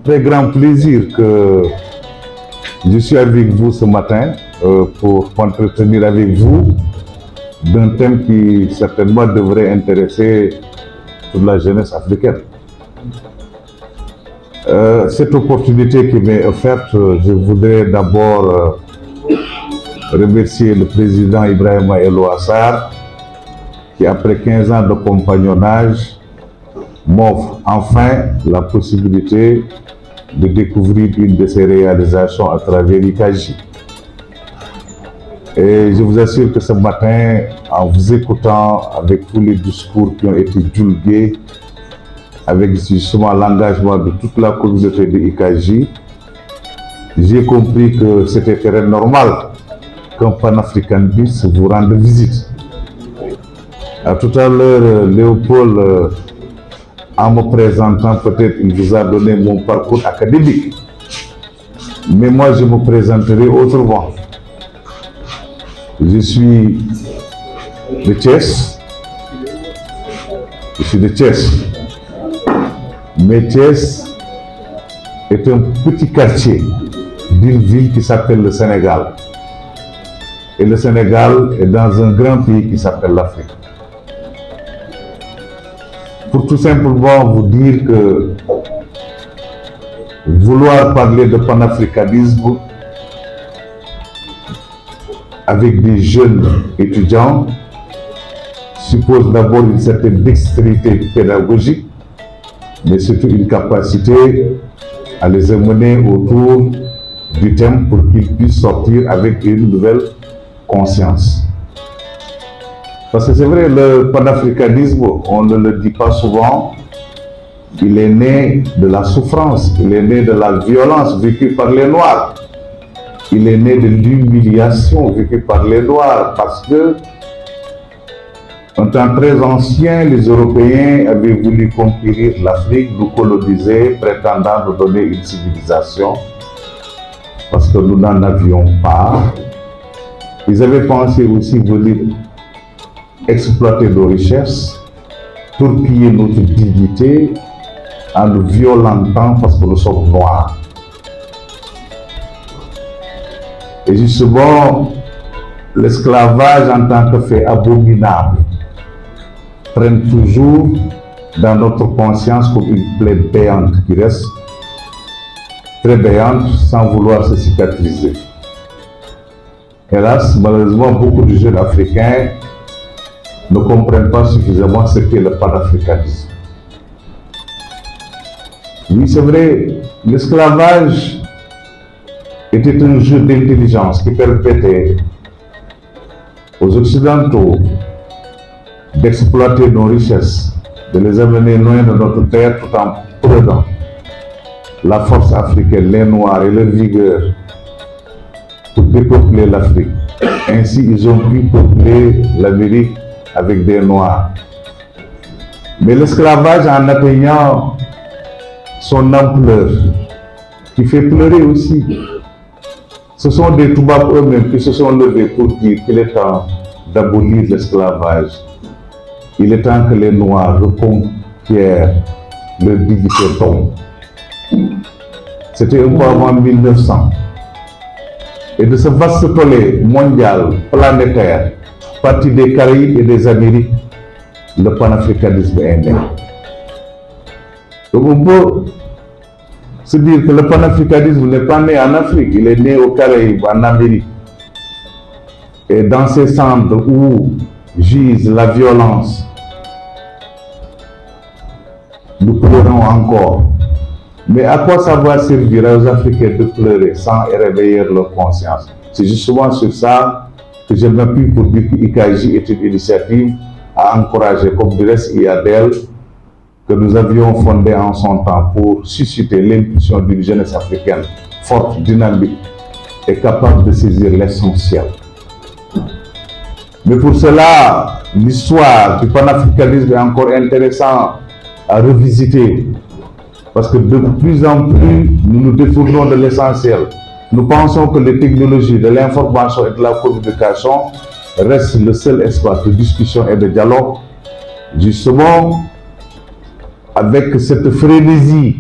très grand plaisir que je suis avec vous ce matin pour m'entretenir avec vous d'un thème qui certainement devrait intéresser toute la jeunesse africaine. Cette opportunité qui m'est offerte, je voudrais d'abord remercier le président Ibrahima Elo Assar qui, après 15 ans de compagnonnage, m'offre enfin la possibilité de découvrir une de ses réalisations à travers IKJ. Et je vous assure que ce matin, en vous écoutant avec tous les discours qui ont été divulgués, avec justement l'engagement de toute la communauté de IKJ, j'ai compris que c'était très normal qu'un panafricaniste vous rende visite. À tout à l'heure, Léopold, en me présentant, peut-être il vous a donné mon parcours académique. Mais moi, je me présenterai autrement. Je suis de Thiès. Mais Thiès est un petit quartier d'une ville qui s'appelle le Sénégal. Et le Sénégal est dans un grand pays qui s'appelle l'Afrique. Pour tout simplement vous dire que vouloir parler de panafricanisme avec des jeunes étudiants suppose d'abord une certaine dextérité pédagogique, mais surtout une capacité à les amener autour du thème pour qu'ils puissent sortir avec une nouvelle conscience. Parce que c'est vrai, le panafricanisme, on ne le dit pas souvent, il est né de la souffrance, il est né de la violence vécue par les Noirs. Il est né de l'humiliation vécue par les Noirs parce que, en temps très ancien, les Européens avaient voulu conquérir l'Afrique, nous coloniser, prétendant nous donner une civilisation parce que nous n'en avions pas. Ils avaient pensé aussi venir exploiter nos richesses, torpiller notre dignité en nous violentant parce que nous sommes noirs. Et justement, l'esclavage en tant que fait abominable traîne toujours dans notre conscience comme une plaie béante qui reste très béante sans vouloir se cicatriser. Hélas, malheureusement, beaucoup de jeunes africains ne comprennent pas suffisamment ce qu'est le panafricanisme. Oui, c'est vrai, l'esclavage était un jeu d'intelligence qui permettait aux Occidentaux d'exploiter nos richesses, de les amener loin de notre terre tout en prenant la force africaine, les Noirs et leur vigueur pour dépeupler l'Afrique. Ainsi, ils ont pu peupler l'Amérique avec des Noirs. Mais l'esclavage, en atteignant son ampleur, qui fait pleurer aussi, ce sont des Toubabs eux-mêmes qui se sont levés pour dire qu'il est temps d'abolir l'esclavage. Il est temps que les Noirs reconquièrent leur dignité d'homme. C'était un peu avant 1900. Et de ce vaste tollé mondial, planétaire, parti des Caraïbes et des Amériques, le panafricanisme est né. Donc on peut se dire que le panafricanisme n'est pas né en Afrique, il est né aux Caraïbes, en Amérique. Et dans ces cendres où gise la violence, nous pleurons encore. Mais à quoi ça va servir aux Africains de pleurer sans réveiller leur conscience? C'est justement sur ça que je m'appuie pour dire que IKJ est une initiative à encourager, comme du reste IADEL, que nous avions fondé en son temps pour susciter l'impulsion d'une jeunesse africaine forte, dynamique et capable de saisir l'essentiel. Mais pour cela, l'histoire du panafricanisme est encore intéressante à revisiter parce que de plus en plus, nous nous détournons de l'essentiel. Nous pensons que les technologies de l'information et de la communication restent le seul espace de discussion et de dialogue. Justement, avec cette frénésie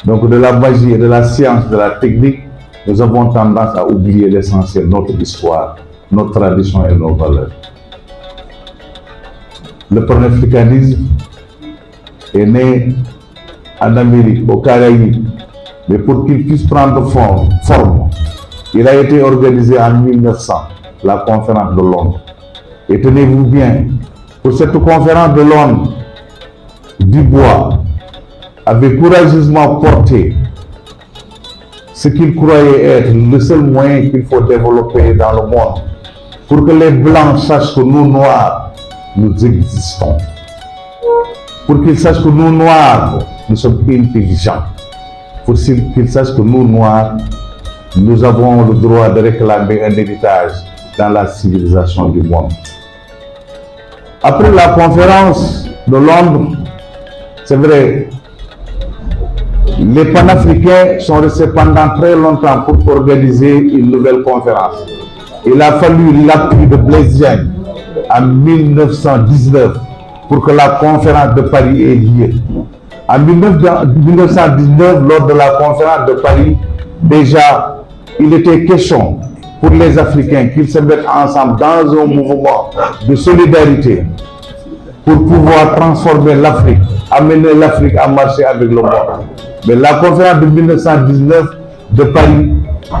Donc de la magie et de la science, de la technique, nous avons tendance à oublier l'essentiel, notre histoire, notre tradition et nos valeurs. Le panafricanisme est né en Amérique, aux Caraïbes, mais pour qu'il puisse prendre forme, il a été organisé en 1900, la conférence de Londres. Et tenez-vous bien, pour cette conférence de Londres, Dubois avait courageusement porté ce qu'il croyait être le seul moyen qu'il faut développer dans le monde pour que les Blancs sachent que nous, Noirs, nous existons. Pour qu'ils sachent que nous, Noirs, nous sommes intelligents. Pour qu'ils sachent que nous, Noirs, nous avons le droit de réclamer un héritage dans la civilisation du monde. Après la conférence de Londres, c'est vrai, les panafricains sont restés pendant très longtemps pour organiser une nouvelle conférence. Il a fallu l'appui de Blaise Diagne en 1919 pour que la conférence de Paris ait lieu. En 1919, lors de la conférence de Paris, déjà, il était question pour les Africains qu'ils se mettent ensemble dans un mouvement de solidarité pour pouvoir transformer l'Afrique, amener l'Afrique à marcher avec le monde. Mais la conférence de 1919 de Paris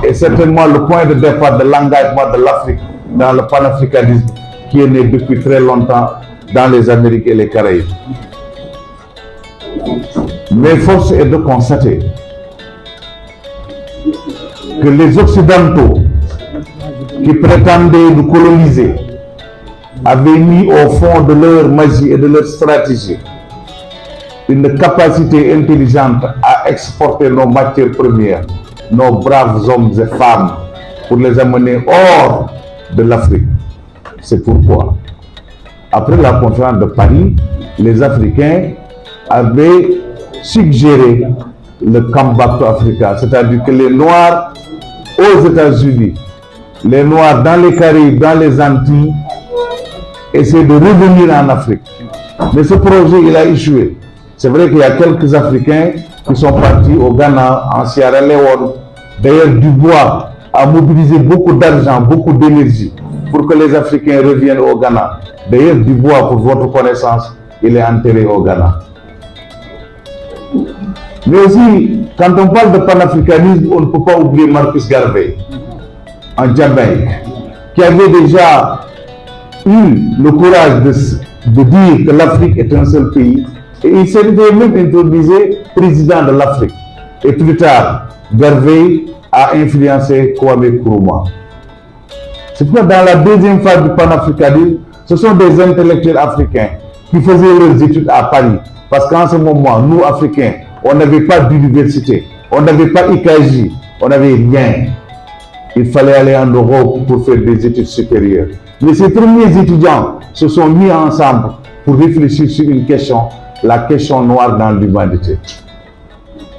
est certainement le point de départ de l'engagement de l'Afrique dans le panafricanisme qui est né depuis très longtemps dans les Amériques et les Caraïbes. Mais force est de constater que les Occidentaux qui prétendaient nous coloniser avaient mis au fond de leur magie et de leur stratégie une capacité intelligente à exporter nos matières premières, nos braves hommes et femmes, pour les amener hors de l'Afrique. C'est pourquoi, après la conférence de Paris, les Africains avaient suggéré le Come Back to Africa, c'est-à-dire que les Noirs aux États-Unis, les Noirs dans les Caraïbes, dans les Antilles, essaient de revenir en Afrique. Mais ce projet, il a échoué. C'est vrai qu'il y a quelques Africains qui sont partis au Ghana, en Sierra Leone. D'ailleurs, Dubois a mobilisé beaucoup d'argent, beaucoup d'énergie pour que les Africains reviennent au Ghana. D'ailleurs, Dubois, pour votre connaissance, il est enterré au Ghana. Mais aussi, quand on parle de panafricanisme, on ne peut pas oublier Marcus Garvey, en Jamaïque, qui avait déjà eu le courage de dire que l'Afrique est un seul pays. Et il s'était même introduit président de l'Afrique. Et plus tard, Garvey a influencé Kwame Nkrumah. C'est pourquoi dans la deuxième phase du panafricanisme, ce sont des intellectuels africains qui faisaient leurs études à Paris. Parce qu'en ce moment, nous, Africains, on n'avait pas d'université, on n'avait pas IKJ, on n'avait rien. Il fallait aller en Europe pour faire des études supérieures. Mais ces premiers étudiants se sont mis ensemble pour réfléchir sur une question, la question noire dans l'humanité.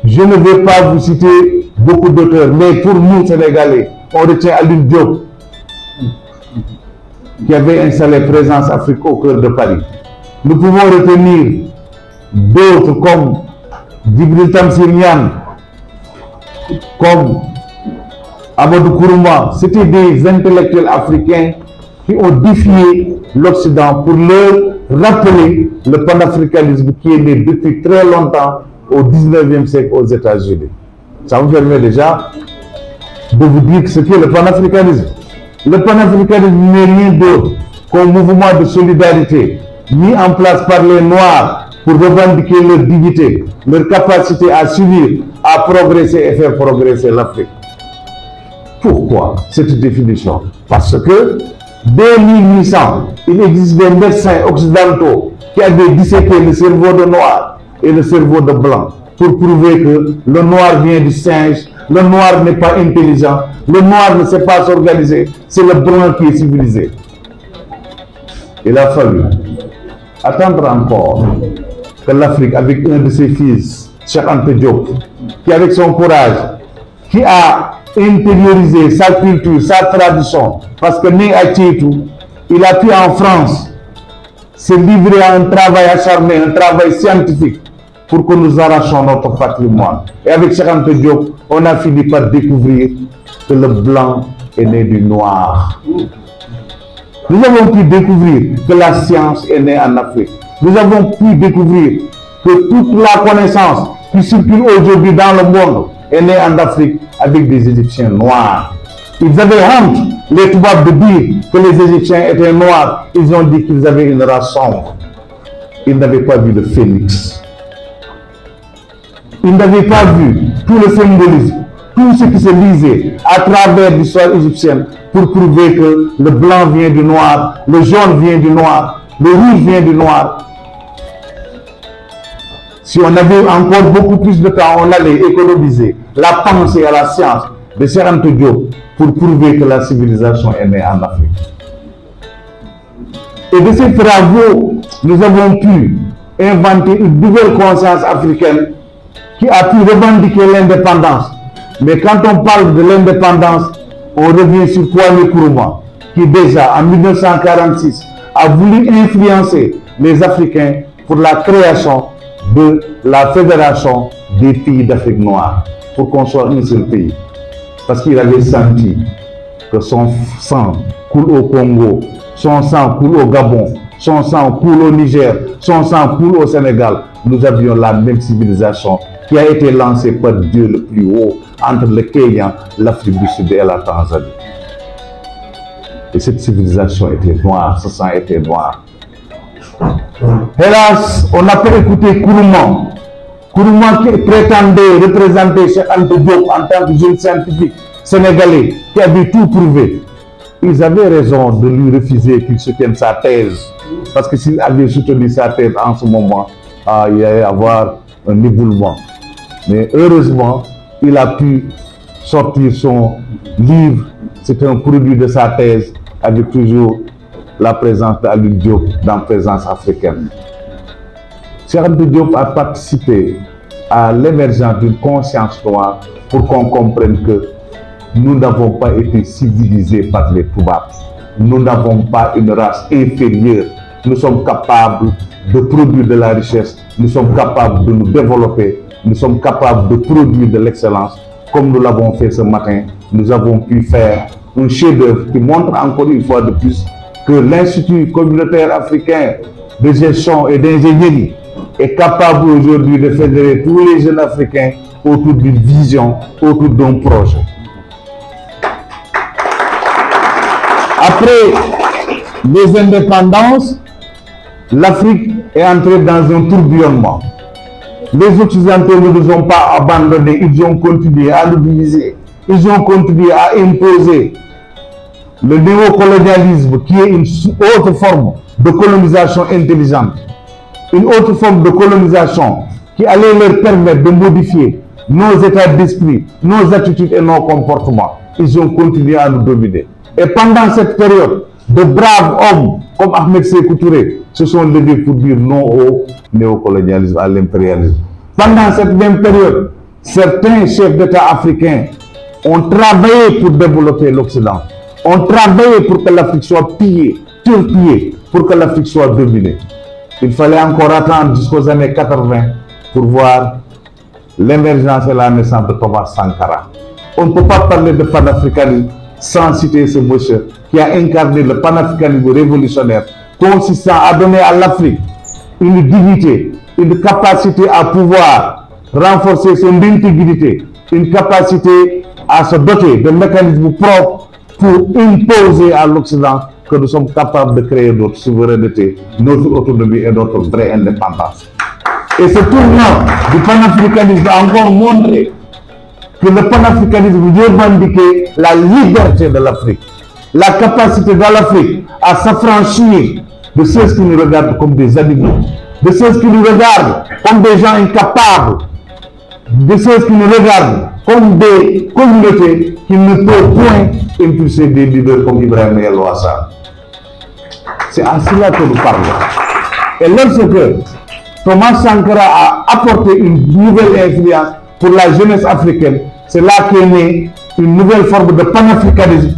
Je ne vais pas vous citer beaucoup d'auteurs, mais pour nous, Sénégalais, on retient Alioune Diop, qui avait installé Présence Afrique au cœur de Paris. Nous pouvons retenir d'autres comme Djibril Tamsir Niane, comme Amadou Kourouma. C'était des intellectuels africains qui ont défié l'Occident pour leur rappeler le panafricanisme qui est né depuis très longtemps au 19e siècle aux États-Unis. Ça vous permet déjà de vous dire ce qu'est le panafricanisme. Le panafricanisme n'est rien d'autre qu'un mouvement de solidarité mis en place par les Noirs pour revendiquer leur dignité, leur capacité à s'unir, à progresser et faire progresser l'Afrique. Pourquoi cette définition? Parce que dès 1800, il existe des médecins occidentaux qui avaient disséqué le cerveau de noir et le cerveau de blanc pour prouver que le noir vient du singe, le noir n'est pas intelligent, le noir ne sait pas s'organiser, c'est le blanc qui est civilisé. Il a fallu attendre encore que l'Afrique, avec un de ses fils, Cheikh Anta Diop, qui avec son courage, qui a intériorisé sa culture, sa tradition, parce que né à Tietou, il a pu en France se livrer à un travail acharné, un travail scientifique, pour que nous arrachions notre patrimoine. Et avec Cheikh Anta Diop, on a fini par découvrir que le blanc est né du noir. Nous avons pu découvrir que la science est née en Afrique. Nous avons pu découvrir que toute la connaissance qui circule aujourd'hui dans le monde est née en Afrique avec des Égyptiens noirs. Ils avaient honte, les Toubabs, de dire que les Égyptiens étaient noirs. Ils ont dit qu'ils avaient une race sombre. Ils n'avaient pas vu le phénix. Ils n'avaient pas vu tout le symbolisme, tout ce qui se lisait à travers l'histoire égyptienne pour prouver que le blanc vient du noir, le jaune vient du noir, le rouge vient du noir. Si on avait encore beaucoup plus de temps, on allait économiser la pensée à la science de Cheikh Anta Diop pour prouver que la civilisation est née en Afrique. Et de ces travaux, nous avons pu inventer une nouvelle conscience africaine qui a pu revendiquer l'indépendance. Mais quand on parle de l'indépendance, on revient sur Kwame Nkrumah, qui déjà en 1946 a voulu influencer les Africains pour la création de la Fédération des pays d'Afrique noire, pour qu'on soit un seul pays. Parce qu'il avait senti que son sang coule au Congo, son sang coule au Gabon, son sang coule au Niger, son sang coule au Sénégal. Nous avions la même civilisation qui a été lancée par Dieu le plus haut entre le Kenya, l'Afrique du Sud et la Tanzanie. Et cette civilisation était noire, ce sang était noir. Hélas, on n'a pas écouté Nkrumah. Nkrumah qui prétendait représenter Cheikh Anta Diop en tant que jeune scientifique sénégalais qui avait tout prouvé. Ils avaient raison de lui refuser qu'il soutienne sa thèse. Parce que s'il avait soutenu sa thèse en ce moment, il y allait avoir un éboulement. Mais heureusement, il a pu sortir son livre. C'est un produit de sa thèse avec toujours la présence d'Alioune Diop dans la présence africaine. Cheikh Anta Diop a participé à l'émergence d'une conscience noire pour qu'on comprenne que nous n'avons pas été civilisés par les Toubabs. Nous n'avons pas une race inférieure. Nous sommes capables de produire de la richesse. Nous sommes capables de nous développer. Nous sommes capables de produire de l'excellence. Comme nous l'avons fait ce matin, nous avons pu faire un chef-d'œuvre qui montre encore une fois de plus que l'Institut communautaire africain de gestion et d'ingénierie est capable aujourd'hui de fédérer tous les jeunes africains autour d'une vision, autour d'un projet. Après les indépendances, l'Afrique est entrée dans un tourbillonnement. Les Occidentaux ne nous ont pas abandonnés, ils ont continué à nous diviser, ils ont continué à imposer le néocolonialisme qui est une autre forme de colonisation intelligente, une autre forme de colonisation qui allait leur permettre de modifier nos états d'esprit, nos attitudes et nos comportements. Ils ont continué à nous dominer. Et pendant cette période, de braves hommes comme Ahmed Sékou Touré se sont levés pour dire non au néocolonialisme, à l'impérialisme. Pendant cette même période, certains chefs d'État africains ont travaillé pour développer l'Occident, ont travaillé pour que l'Afrique soit pillée, turpillée, pour que l'Afrique soit dominée. Il fallait encore attendre jusqu'aux années 80 pour voir l'émergence et la naissance de Thomas Sankara. On ne peut pas parler de panafricanisme sans citer ce monsieur qui a incarné le panafricanisme révolutionnaire, consistant à donner à l'Afrique une dignité, une capacité à pouvoir renforcer son intégrité, une capacité à se doter de mécanismes propres pour imposer à l'Occident que nous sommes capables de créer notre souveraineté, notre autonomie et notre vraie indépendance. Et ce tournant du panafricanisme a encore montré que le panafricanisme revendiquait la liberté de l'Afrique, la capacité de l'Afrique à s'affranchir de ceux qui nous regardent comme des animaux, de ceux qui nous regardent comme des gens incapables, de ceux qui nous regardent comme des communautés qui ne peuvent point impulser des leaders comme Ibrahim El Ouassar. C'est à cela que nous parlons. Et lorsque Thomas Sankara a apporté une nouvelle influence pour la jeunesse africaine, c'est là qu'est née une nouvelle forme de panafricanisme.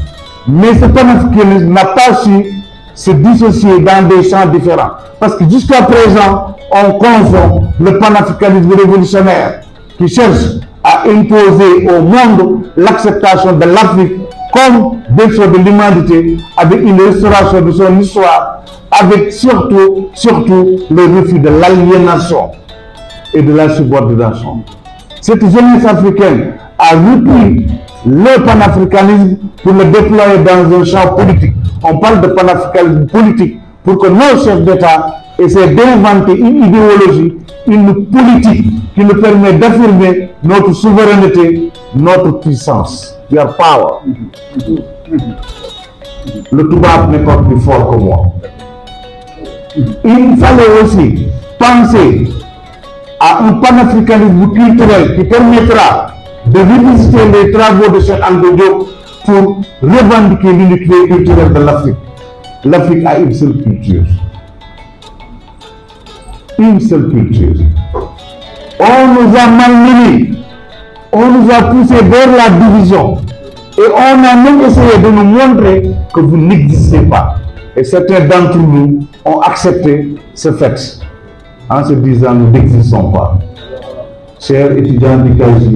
Mais ce panafricanisme n'a pas su se dissocier dans des champs différents. Parce que jusqu'à présent, on confond le panafricanisme révolutionnaire qui cherche à imposer au monde l'acceptation de l'Afrique comme berceau de l'humanité, avec une restauration de son histoire, avec surtout le refus de l'aliénation et de la subordination. Cette jeunesse africaine a repris le panafricanisme pour le déployer dans un champ politique. On parle de panafricanisme politique pour que nos chefs d'État essaient d'inventer une idéologie, une politique qui nous permet d'affirmer notre souveraineté, notre puissance. Your power. Le Toubab n'est pas plus fort que moi. Il fallait aussi penser à un panafricanisme culturel qui permettra de revisiter les travaux de Cheikh Anta Diop pour revendiquer l'unité culturelle de l'Afrique. L'Afrique a une seule culture. Une seule culture. On nous a malmenés, on nous a poussé vers la division et on a même essayé de nous montrer que vous n'existez pas. Et certains d'entre nous ont accepté ce fait en se disant nous n'existons pas. Chers étudiants du KJ,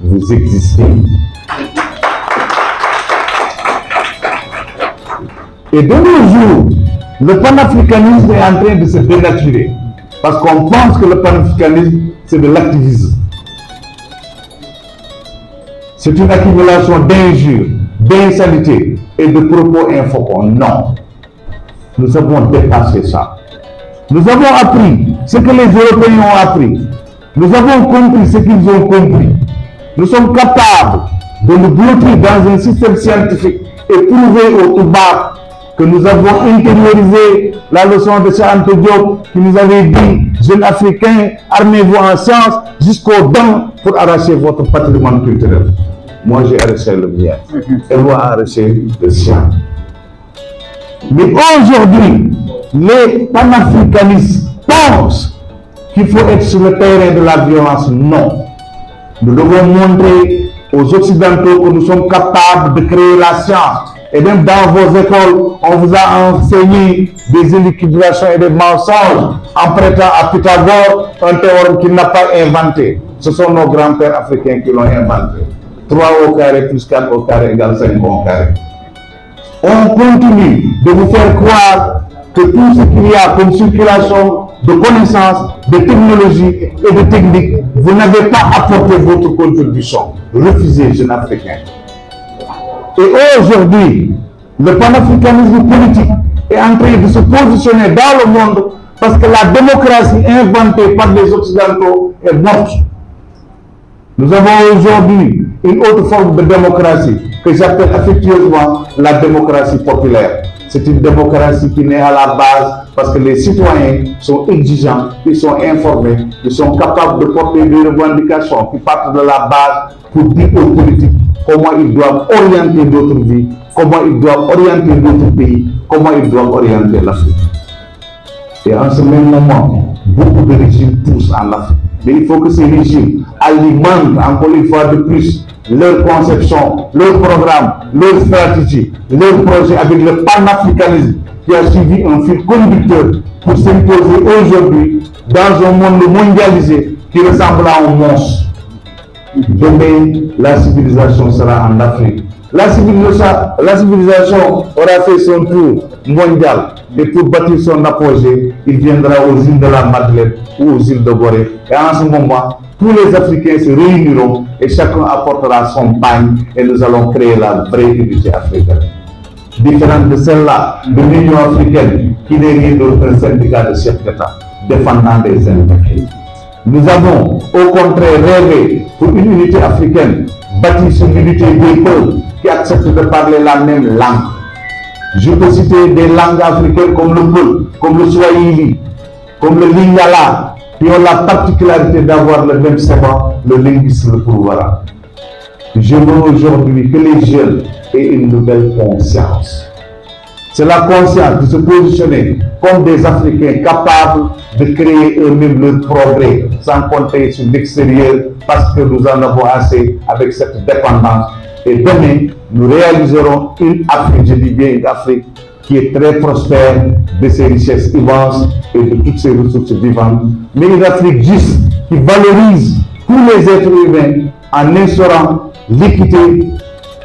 vous existez. Et de nos jours, le panafricanisme est en train de se dénaturer parce qu'on pense que le panafricanisme c'est de l'activisme. C'est une accumulation d'injures, d'insanités et de propos infocons. Non. Nous avons dépassé ça. Nous avons appris ce que les Européens ont appris. Nous avons compris ce qu'ils ont compris. Nous sommes capables de nous bloquer dans un système scientifique et prouver au Toubab que nous avons intériorisé la leçon de Cheikh Anta Diop qui nous avait dit « Jeunes Africains, armez-vous en sciences jusqu'aux dents pour arracher votre patrimoine culturel. » Moi, j'ai arraché le mien. Et moi, arraché le sien. Mais aujourd'hui, les panafricanistes pensent qu'il faut être sur le terrain de la violence. Non. Nous devons montrer aux Occidentaux que nous sommes capables de créer la science. Et même dans vos écoles, on vous a enseigné des élucubrations et des mensonges en prêtant à Pythagore un théorème qu'il n'a pas inventé. Ce sont nos grands-pères africains qui l'ont inventé. 3 au carré plus 4 au carré égale 5 au carré. On continue de vous faire croire que tout ce qu'il y a comme circulation de connaissances, de technologies et de techniques, vous n'avez pas apporté votre contribution. Refusez, jeunes Africains. Et aujourd'hui, le panafricanisme politique est en train de se positionner dans le monde parce que la démocratie inventée par les Occidentaux est morte. Nous avons aujourd'hui une autre forme de démocratie que j'appelle affectueusement la démocratie populaire. C'est une démocratie qui naît à la base parce que les citoyens sont exigeants, ils sont informés, ils sont capables de porter des revendications qui partent de la base pour dire aux politiques comment ils doivent orienter notre vie, comment ils doivent orienter notre pays, comment ils doivent orienter l'Afrique. Et en ce même moment, beaucoup de régimes poussent en Afrique. Mais il faut que ces régimes alimentent encore une fois de plus leur conception, leur programme, leur stratégie, leur projet avec le panafricanisme qui a suivi un fil conducteur pour s'imposer aujourd'hui dans un monde mondialisé qui ressemble à un monstre. Demain, la civilisation sera en Afrique. La civilisation aura fait son tour mondial et pour bâtir son apogée, il viendra aux îles de la Madeleine ou aux îles de Gorée. Et en ce moment, tous les Africains se réuniront et chacun apportera son pagne et nous allons créer la vraie unité africaine. Différente de celle-là, de l'Union africaine qui n'est rien d'autre qu'un syndicat de chefs d'État défendant des intérêts. Nous avons au contraire rêvé pour une unité africaine bâtie sur l'unité des peuples qui acceptent de parler la même langue. Je peux citer des langues africaines comme le Peul, comme le Swahili, comme le Lingala, qui ont la particularité d'avoir le même savant, le linguiste le prouvera. Je veux aujourd'hui que les jeunes aient une nouvelle conscience. C'est la conscience de se positionner comme des Africains capables de créer eux-mêmes leur progrès sans compter sur l'extérieur parce que nous en avons assez avec cette dépendance. Et demain, nous réaliserons une Afrique, je dis bien une Afrique qui est très prospère, de ses richesses immenses et de toutes ses ressources vivantes, mais une Afrique juste qui valorise tous les êtres humains en instaurant l'équité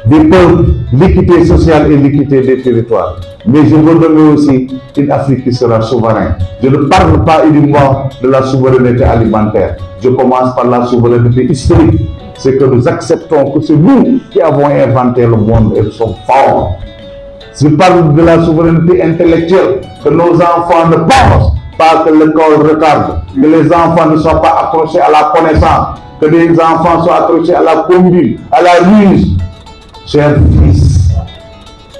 des peuples, l'équité sociale et l'équité des territoires. Mais je veux donner aussi une Afrique qui sera souveraine. Je ne parle pas uniquement de la souveraineté alimentaire. Je commence par la souveraineté historique. C'est que nous acceptons que c'est nous qui avons inventé le monde et nous sommes forts. Je parle de la souveraineté intellectuelle, que nos enfants ne pensent pas que l'école retarde, que les enfants ne soient pas accrochés à la connaissance, que les enfants soient accrochés à la combine, à la ruse. Chers fils,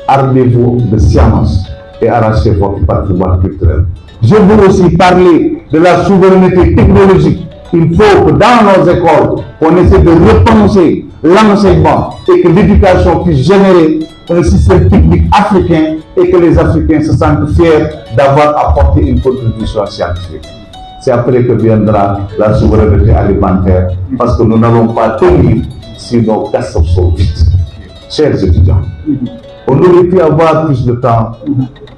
armez-vous de science et arrachez votre patrimoine culturel. Je veux aussi parler de la souveraineté technologique. Il faut que dans nos écoles, on essaie de repenser l'enseignement et que l'éducation puisse générer un système technique africain et que les Africains se sentent fiers d'avoir apporté une contribution scientifique. C'est après que viendra la souveraineté alimentaire, parce que nous n'allons pas tenir si nos casses sont vides. Chers étudiants, on aurait pu avoir plus de temps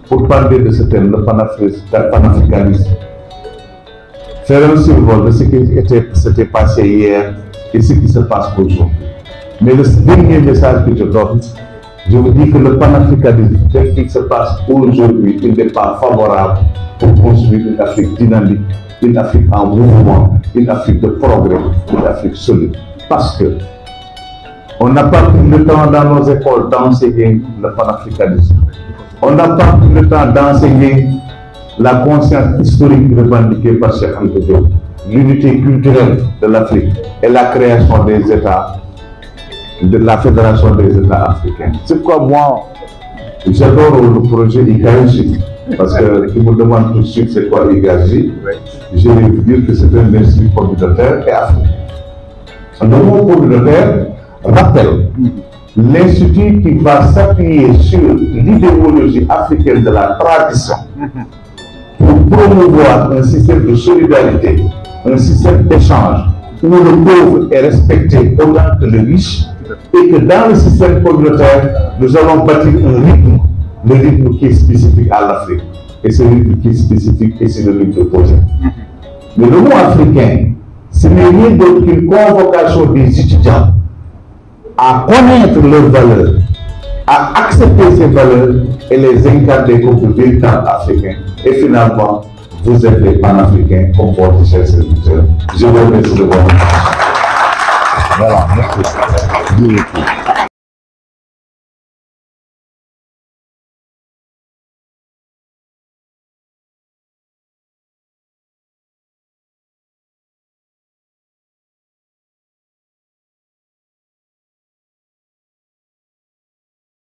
pour parler de ce thème, le panafricanisme. Faire un survol de ce qui s'était passé hier et ce qui se passe aujourd'hui. Mais le dernier message que je donne, je vous dis que le panafricanisme tel qu'il se passe aujourd'hui, il n'est pas favorable pour construire une Afrique dynamique, une Afrique en mouvement, une Afrique de progrès, une Afrique solide. Parce que on n'a pas pris le temps dans nos écoles d'enseigner le panafricanisme. On n'a pas pris le temps d'enseigner la conscience historique revendiquée par Cheikh Anta Diop, l'unité culturelle de l'Afrique et la création des États, de la Fédération des États africains. C'est pourquoi moi, j'adore le projet IGAJ, parce que qui me demande tout de suite c'est quoi IGAJ, je vais vous dire que c'est un institut communautaire et africain. Le mot communautaire rappelle l'institut qui va s'appuyer sur l'idéologie africaine de la tradition pour promouvoir un système de solidarité, un système d'échange où le pauvre est respecté autant que le riche et que dans le système communautaire, nous allons bâtir un rythme, le rythme qui est spécifique à l'Afrique. Et ce rythme qui est spécifique et c'est le rythme posé. Mais le mot africain, ce n'est rien d'autre qu'une convocation des étudiants à connaître leurs valeurs, à accepter ces valeurs et les incarner comme de véritables Africains. Et finalement, vous êtes des panafricains comme votre cher serviteur. Je vous remercie de votre attention. Voilà, merci.